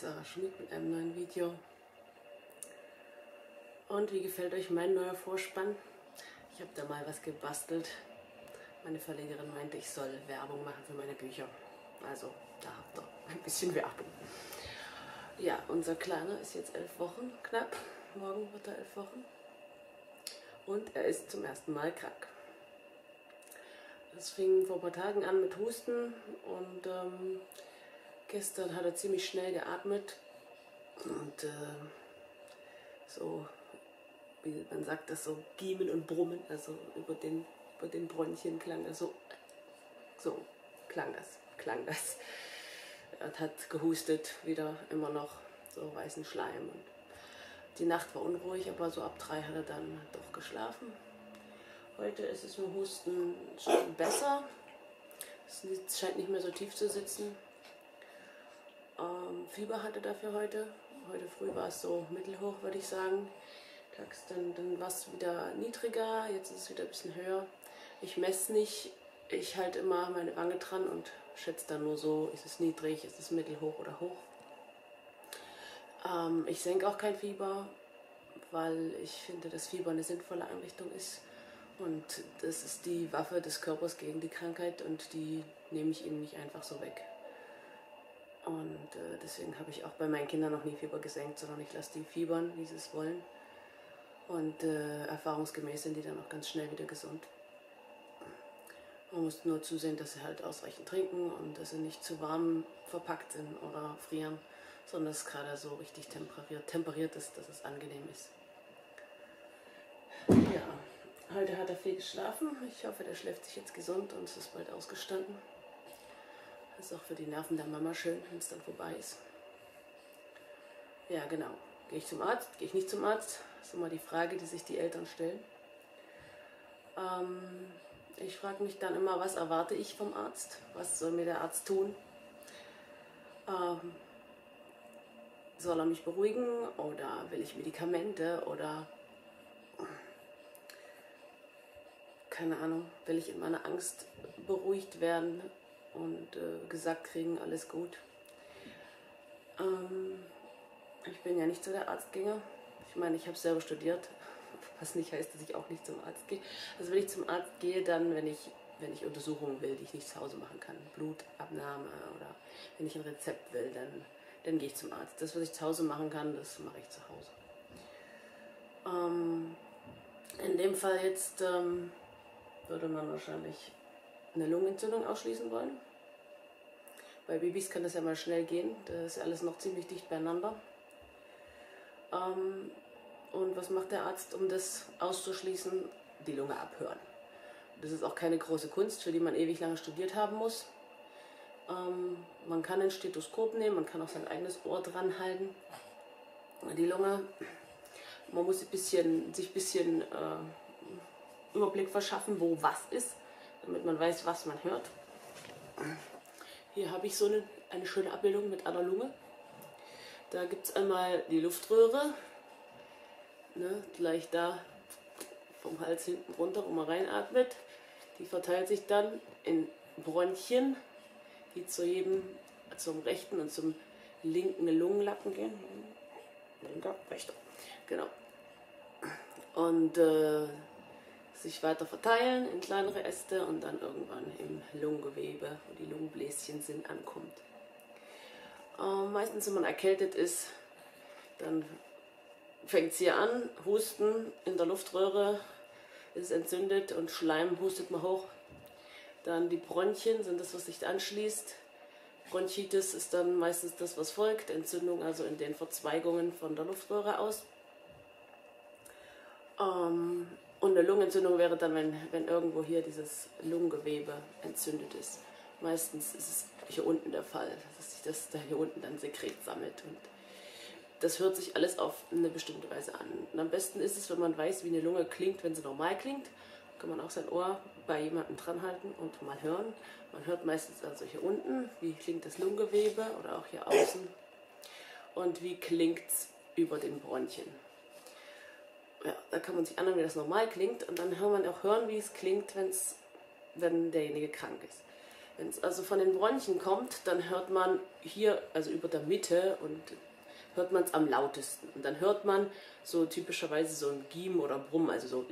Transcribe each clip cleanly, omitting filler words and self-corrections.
Sarah Schmidt mit einem neuen Video. Und wie gefällt euch mein neuer Vorspann? Ich habe da mal was gebastelt. Meine Verlegerin meinte, ich soll Werbung machen für meine Bücher. Also, da habt ihr ein bisschen Werbung. Ja, unser Kleiner ist jetzt 11 Wochen knapp. Morgen wird er 11 Wochen. Und er ist zum ersten Mal krank. Es fing vor ein paar Tagen an mit Husten und gestern hat er ziemlich schnell geatmet und so, wie man sagt, das so Giemen und Brummen, also über den Bronchien klang das so klang das. Er hat gehustet, wieder immer noch so weißen Schleim. Und die Nacht war unruhig, aber so ab 3 hat er dann doch geschlafen. Heute ist es mit dem Husten schon besser. Es scheint nicht mehr so tief zu sitzen. Fieber hatte dafür heute. Heute früh war es so mittelhoch, würde ich sagen. Tags dann war es wieder niedriger, jetzt ist es wieder ein bisschen höher. Ich messe nicht, ich halte immer meine Wange dran und schätze dann nur so, ist es niedrig, ist es mittelhoch oder hoch. Ich senke auch kein Fieber, weil ich finde, dass Fieber eine sinnvolle Einrichtung ist. Und das ist die Waffe des Körpers gegen die Krankheit und die nehme ich ihm nicht einfach so weg. Und deswegen habe ich auch bei meinen Kindern noch nie Fieber gesenkt, sondern ich lasse die fiebern, wie sie es wollen. Und erfahrungsgemäß sind die dann auch ganz schnell wieder gesund. Man muss nur zusehen, dass sie halt ausreichend trinken und dass sie nicht zu warm verpackt sind oder frieren, sondern dass es gerade so richtig temperiert ist, dass es angenehm ist. Ja, heute hat er viel geschlafen. Ich hoffe, der schläft sich jetzt gesund und es ist bald ausgestanden. Das ist auch für die Nerven der Mama schön, wenn es dann vorbei ist. Ja, genau. Gehe ich zum Arzt? Gehe ich nicht zum Arzt? Das ist immer die Frage, die sich die Eltern stellen. Ich frage mich dann immer, was erwarte ich vom Arzt? Was soll mir der Arzt tun? Soll er mich beruhigen oder will ich Medikamente oder keine Ahnung, will ich in meiner Angst beruhigt werden und gesagt kriegen, alles gut. Ich bin ja nicht so der Arztgänger. Ich meine, ich habe selber studiert, was nicht heißt, dass ich auch nicht zum Arzt gehe. Also wenn ich zum Arzt gehe, dann, wenn ich Untersuchungen will, die ich nicht zu Hause machen kann, Blutabnahme oder wenn ich ein Rezept will, dann gehe ich zum Arzt. Das, was ich zu Hause machen kann, das mache ich zu Hause. In dem Fall jetzt würde man wahrscheinlich eine Lungenentzündung ausschließen wollen. Bei Babys kann das ja mal schnell gehen, da ist alles noch ziemlich dicht beieinander. Und was macht der Arzt, um das auszuschließen? Die Lunge abhören. Das ist auch keine große Kunst, für die man ewig lange studiert haben muss. Man kann ein Stethoskop nehmen, man kann auch sein eigenes Ohr dran halten. Die Lunge, man muss sich ein bisschen Überblick verschaffen, wo was ist, damit man weiß, was man hört. Hier habe ich so eine schöne Abbildung mit einer Lunge. Da gibt es einmal die Luftröhre, ne, gleich da vom Hals hinten runter, wo man reinatmet. Die verteilt sich dann in Bronchien, die zum rechten und zum linken Lungenlappen gehen. Linker, rechter, genau. Und sich weiter verteilen in kleinere Äste und dann irgendwann im Lungengewebe, wo die Lungenbläschen sind, ankommt. Meistens, wenn man erkältet ist, dann fängt es hier an, Husten in der Luftröhre, ist entzündet und Schleim hustet man hoch. Dann die Bronchien sind das, was sich anschließt. Bronchitis ist dann meistens das, was folgt, Entzündung also in den Verzweigungen von der Luftröhre aus. Und eine Lungenentzündung wäre dann, wenn irgendwo hier dieses Lungengewebe entzündet ist. Meistens ist es hier unten der Fall, dass sich das da hier unten dann Sekret sammelt. Und das hört sich alles auf eine bestimmte Weise an. Und am besten ist es, wenn man weiß, wie eine Lunge klingt, wenn sie normal klingt. Kann man auch sein Ohr bei jemandem dran halten und mal hören. Man hört meistens also hier unten, wie klingt das Lungengewebe oder auch hier außen. Und wie klingt es über den Bronchien. Ja, da kann man sich anhören, wie das normal klingt. Und dann kann man auch hören, wie es klingt, wenn derjenige krank ist. Wenn es also von den Bronchien kommt, dann hört man hier, also über der Mitte, und hört man es am lautesten. Und dann hört man so typischerweise so ein Giem oder Brumm, also so,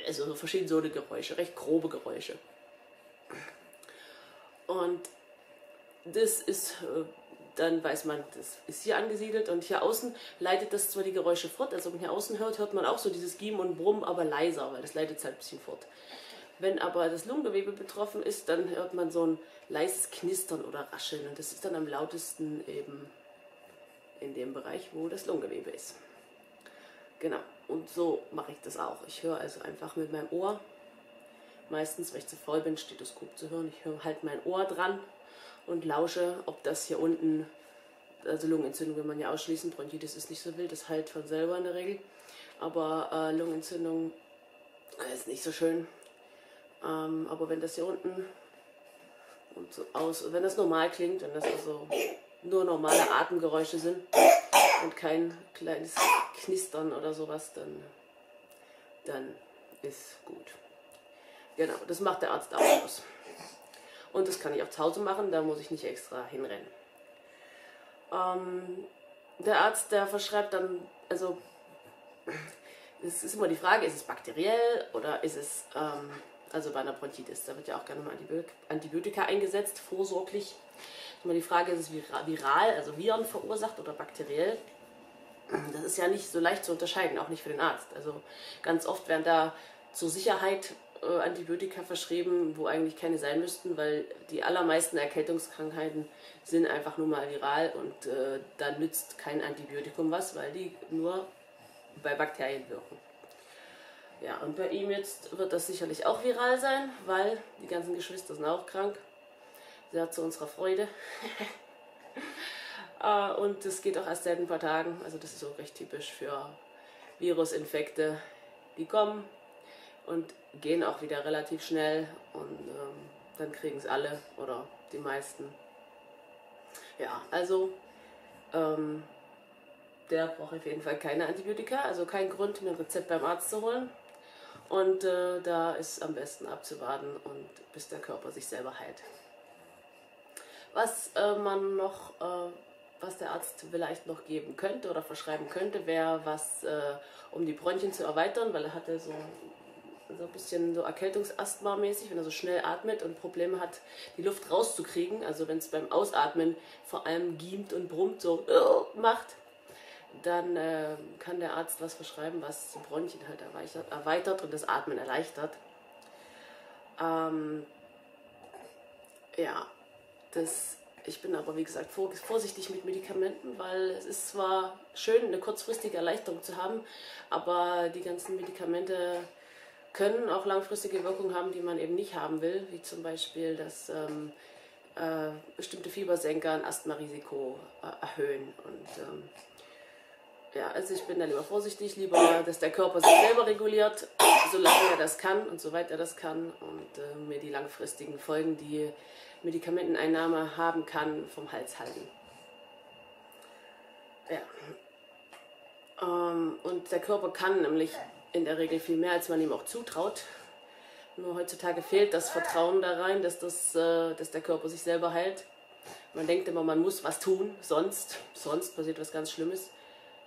also so verschiedene so Geräusche, recht grobe Geräusche. Und das ist, dann weiß man, das ist hier angesiedelt, und hier außen leitet das zwar die Geräusche fort, also wenn man hier außen hört, hört man auch so dieses Giem und Brumm, aber leiser, weil das leitet es halt ein bisschen fort. Wenn aber das Lungengewebe betroffen ist, dann hört man so ein leises Knistern oder Rascheln, und das ist dann am lautesten eben in dem Bereich, wo das Lungengewebe ist. Genau, und so mache ich das auch. Ich höre also einfach mit meinem Ohr, meistens, wenn ich zu faul bin, Stethoskop zu hören, ich höre halt mein Ohr dran und lausche, ob das hier unten, also Lungenentzündung will man ja ausschließen, Bronchitis ist nicht so wild, das heilt von selber in der Regel, aber Lungenentzündung ist nicht so schön. Aber wenn das hier unten und so wenn das normal klingt, wenn das also nur normale Atemgeräusche sind und kein kleines Knistern oder sowas, dann ist gut. Genau, das macht der Arzt auch aus. Und das kann ich auch zu Hause machen, da muss ich nicht extra hinrennen. Der Arzt, der verschreibt dann, also es ist immer die Frage, ist es bakteriell oder ist es, also bei einer Bronchitis, da wird ja auch gerne mal Antibiotika eingesetzt, vorsorglich. Immer die Frage, ist es viral, also Viren verursacht oder bakteriell? Das ist ja nicht so leicht zu unterscheiden, auch nicht für den Arzt. Also ganz oft werden da zur Sicherheit Antibiotika verschrieben, wo eigentlich keine sein müssten, weil die allermeisten Erkältungskrankheiten sind einfach nur mal viral, und dann nützt kein Antibiotikum was, weil die nur bei Bakterien wirken. Ja, und bei ihm jetzt wird das sicherlich auch viral sein, weil die ganzen Geschwister sind auch krank. Sehr zu unserer Freude. Und das geht auch erst seit ein paar Tagen, also das ist so recht typisch für Virusinfekte, die kommen und gehen auch wieder relativ schnell, und dann kriegen es alle oder die meisten. Ja, also der braucht auf jeden Fall keine Antibiotika, also kein Grund, mir ein Rezept beim Arzt zu holen. Und da ist am besten abzuwarten, und bis der Körper sich selber heilt. Was was der Arzt vielleicht noch geben könnte oder verschreiben könnte, wäre was, um die Bronchien zu erweitern, weil er hatte so ein bisschen so Erkältungsasthma-mäßig, wenn er so schnell atmet und Probleme hat, die Luft rauszukriegen. Also wenn es beim Ausatmen vor allem giemt und brummt, so macht, dann kann der Arzt was verschreiben, was die Bronchien halt erweitert und das Atmen erleichtert. Ja, ich bin aber wie gesagt vorsichtig mit Medikamenten, weil es ist zwar schön, eine kurzfristige Erleichterung zu haben, aber die ganzen Medikamente können auch langfristige Wirkungen haben, die man eben nicht haben will, wie zum Beispiel, dass bestimmte Fiebersenker ein Asthmarisiko erhöhen. Und ja, also ich bin da lieber vorsichtig, lieber, dass der Körper sich selber reguliert, solange er das kann und soweit er das kann, und mir die langfristigen Folgen, die Medikamenteneinnahme haben kann, vom Hals halten. Ja. Und der Körper kann nämlich in der Regel viel mehr, als man ihm auch zutraut. Nur heutzutage fehlt das Vertrauen da rein, dass der Körper sich selber heilt. Man denkt immer, man muss was tun, sonst passiert was ganz Schlimmes.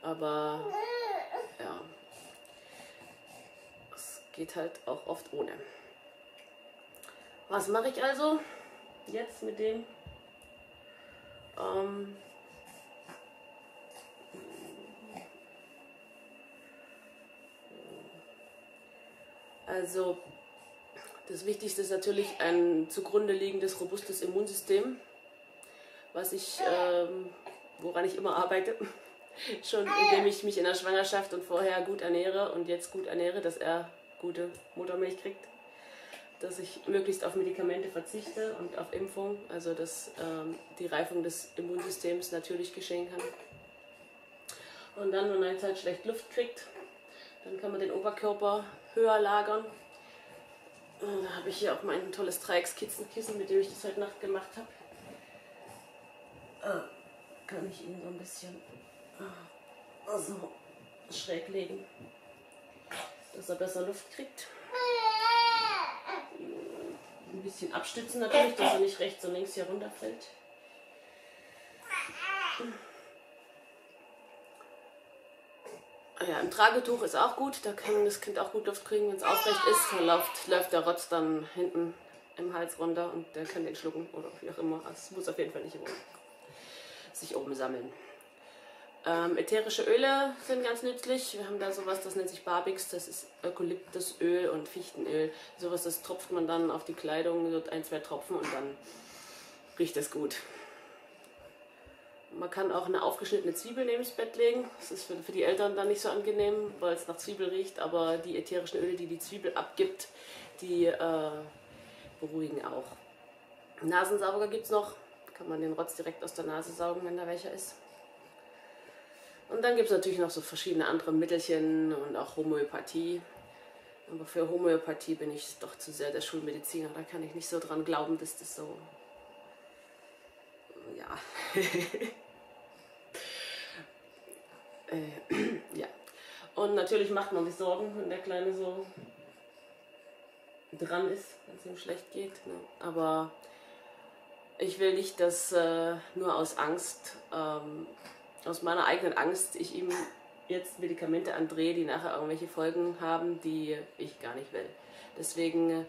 Aber ja, es geht halt auch oft ohne. Was mache ich also jetzt mit dem? Also das Wichtigste ist natürlich ein zugrunde liegendes, robustes Immunsystem, woran ich immer arbeite. Schon indem ich mich in der Schwangerschaft und vorher gut ernähre und jetzt gut ernähre, dass er gute Muttermilch kriegt, dass ich möglichst auf Medikamente verzichte und auf Impfung, also dass die Reifung des Immunsystems natürlich geschehen kann. Und dann, wenn man jetzt halt schlecht Luft kriegt, dann kann man den Oberkörper höher lagern. Da habe ich hier auch mein tolles Dreieckskitzenkissen, mit dem ich das heute Nacht gemacht habe. Kann ich ihn so ein bisschen so schräg legen, dass er besser Luft kriegt. Ein bisschen abstützen natürlich, dass er nicht rechts und links hier runterfällt. Ja, im Tragetuch ist auch gut, da kann das Kind auch gut Luft kriegen, wenn es aufrecht ist. Dann läuft der Rotz dann hinten im Hals runter und der kann den schlucken oder wie auch immer. Also es muss auf jeden Fall nicht sich oben sammeln. Ätherische Öle sind ganz nützlich. Wir haben da sowas, das nennt sich Barbix, das ist Eukalyptusöl und Fichtenöl. Sowas, das tropft man dann auf die Kleidung, so 1, 2 Tropfen und dann riecht es gut. Man kann auch eine aufgeschnittene Zwiebel neben das Bett legen. Das ist für die Eltern dann nicht so angenehm, weil es nach Zwiebel riecht, aber die ätherischen Öle, die die Zwiebel abgibt, die beruhigen auch. Nasensauger gibt es noch. Kann man den Rotz direkt aus der Nase saugen, wenn da welcher ist. Und dann gibt es natürlich noch so verschiedene andere Mittelchen und auch Homöopathie. Aber für Homöopathie bin ich doch zu sehr der Schulmediziner. Da kann ich nicht so dran glauben, dass das so... Ja. Ja. Und natürlich macht man sich Sorgen, wenn der Kleine so dran ist, wenn es ihm schlecht geht. Ne? Aber ich will nicht, dass nur aus Angst, aus meiner eigenen Angst, ich ihm jetzt Medikamente andrehe, die nachher irgendwelche Folgen haben, die ich gar nicht will. Deswegen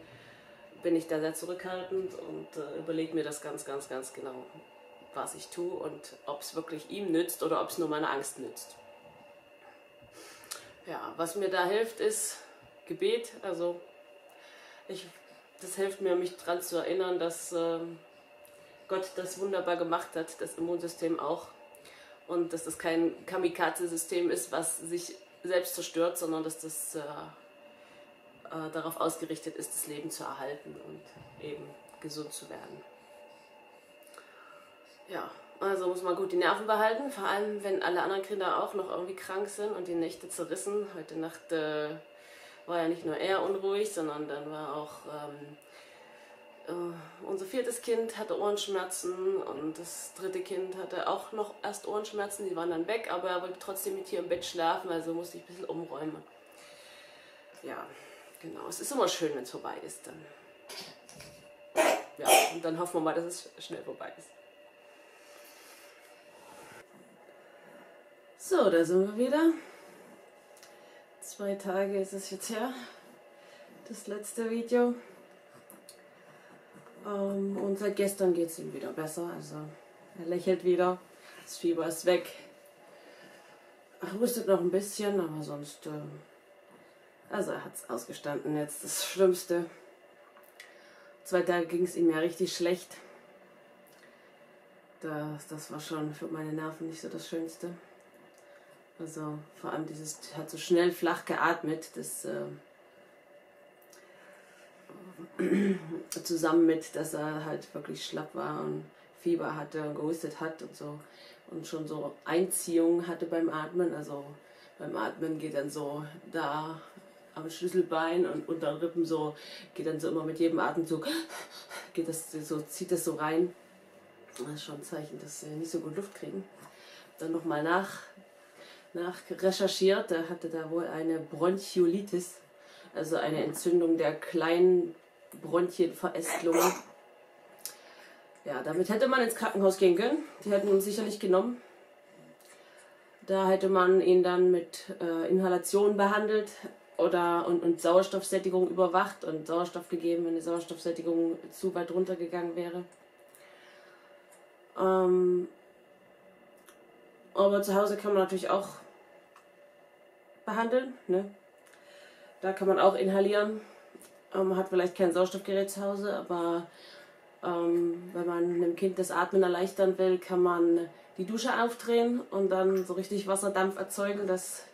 bin ich da sehr zurückhaltend und überlege mir das ganz genau, was ich tue und ob es wirklich ihm nützt oder ob es nur meiner Angst nützt. Ja, was mir da hilft, ist Gebet. Also das hilft mir, mich daran zu erinnern, dass Gott das wunderbar gemacht hat, das Immunsystem auch. Und dass das kein Kamikaze-System ist, was sich selbst zerstört, sondern dass das darauf ausgerichtet ist, das Leben zu erhalten und eben gesund zu werden. Ja, also muss man gut die Nerven behalten, vor allem wenn alle anderen Kinder auch noch irgendwie krank sind und die Nächte zerrissen. Heute Nacht war ja nicht nur er unruhig, sondern dann war auch unser 4. Kind hatte Ohrenschmerzen und das 3. Kind hatte auch noch erst Ohrenschmerzen, die waren dann weg, aber er wollte trotzdem mit hier im Bett schlafen, also musste ich ein bisschen umräumen. Ja, genau, es ist immer schön, wenn es vorbei ist dann. Ja, und dann hoffen wir mal, dass es schnell vorbei ist. So, da sind wir wieder. 2 Tage ist es jetzt her, das letzte Video. Und seit gestern geht es ihm wieder besser, also er lächelt wieder, das Fieber ist weg. Er hustet noch ein bisschen, aber sonst, also er hat es ausgestanden jetzt, das Schlimmste. 2 Tage ging es ihm ja richtig schlecht. Das war schon für meine Nerven nicht so das Schönste. Also vor allem hat so schnell flach geatmet, das zusammen mit, dass er halt wirklich schlapp war und Fieber hatte und gehustet hat und so und schon so Einziehungen hatte beim Atmen. Also beim Atmen geht dann so da am Schlüsselbein und unter den Rippen so, geht dann so immer mit jedem Atemzug, zieht das so rein. Das ist schon ein Zeichen, dass sie nicht so gut Luft kriegen. Dann nochmal nach recherchiert, da hatte da wohl eine Bronchiolitis, also eine Entzündung der kleinen Bronchienverästelungen. Ja, damit hätte man ins Krankenhaus gehen können. Die hätten ihn sicherlich genommen. Da hätte man ihn dann mit Inhalation behandelt und Sauerstoffsättigung überwacht und Sauerstoff gegeben, wenn die Sauerstoffsättigung zu weit runtergegangen wäre. Aber zu Hause kann man natürlich auch behandeln, ne? Da kann man auch inhalieren. Man hat vielleicht kein Sauerstoffgerät zu Hause, aber wenn man einem Kind das Atmen erleichtern will, kann man die Dusche aufdrehen und dann so richtig Wasserdampf erzeugen, dass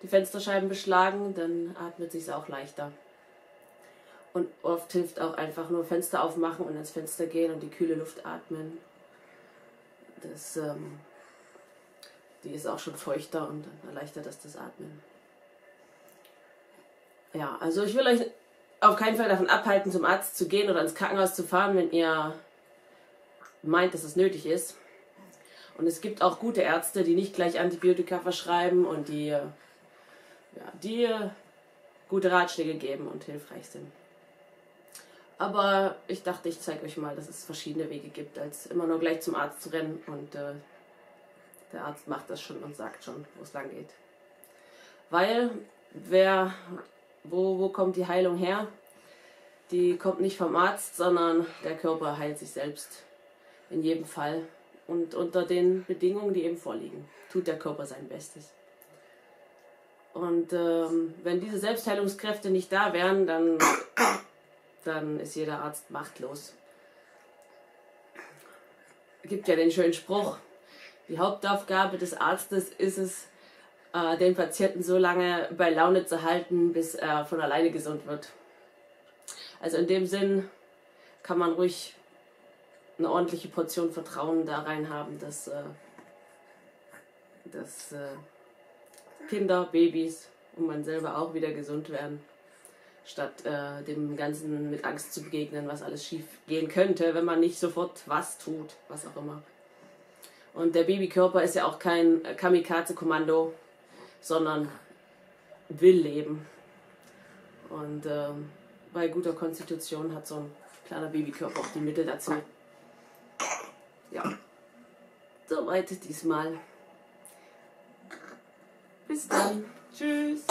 die Fensterscheiben beschlagen, dann atmet es sich auch leichter. Und oft hilft auch einfach nur Fenster aufmachen und ins Fenster gehen und die kühle Luft atmen. Die ist auch schon feuchter und dann erleichtert das Atmen. Ja, also ich will euch auf keinen Fall davon abhalten, zum Arzt zu gehen oder ins Krankenhaus zu fahren, wenn ihr meint, dass es nötig ist. Und es gibt auch gute Ärzte, die nicht gleich Antibiotika verschreiben und die gute Ratschläge geben und hilfreich sind. Aber ich dachte, ich zeige euch mal, dass es verschiedene Wege gibt, als immer nur gleich zum Arzt zu rennen und der Arzt macht das schon und sagt schon, wo es lang geht. Weil, wo kommt die Heilung her? Die kommt nicht vom Arzt, sondern der Körper heilt sich selbst. In jedem Fall. Und unter den Bedingungen, die eben vorliegen, tut der Körper sein Bestes. Und wenn diese Selbstheilungskräfte nicht da wären, dann ist jeder Arzt machtlos. Es gibt ja den schönen Spruch, die Hauptaufgabe des Arztes ist es, den Patienten so lange bei Laune zu halten, bis er von alleine gesund wird. Also in dem Sinn kann man ruhig eine ordentliche Portion Vertrauen da rein haben, dass Kinder, Babys und man selber auch wieder gesund werden, statt dem Ganzen mit Angst zu begegnen, was alles schief gehen könnte, wenn man nicht sofort was tut, was auch immer. Und der Babykörper ist ja auch kein Kamikaze-Kommando, sondern will leben. Und bei guter Konstitution hat so ein kleiner Babykörper auch die Mittel dazu. Ja, soweit diesmal. Bis dann. Tschüss.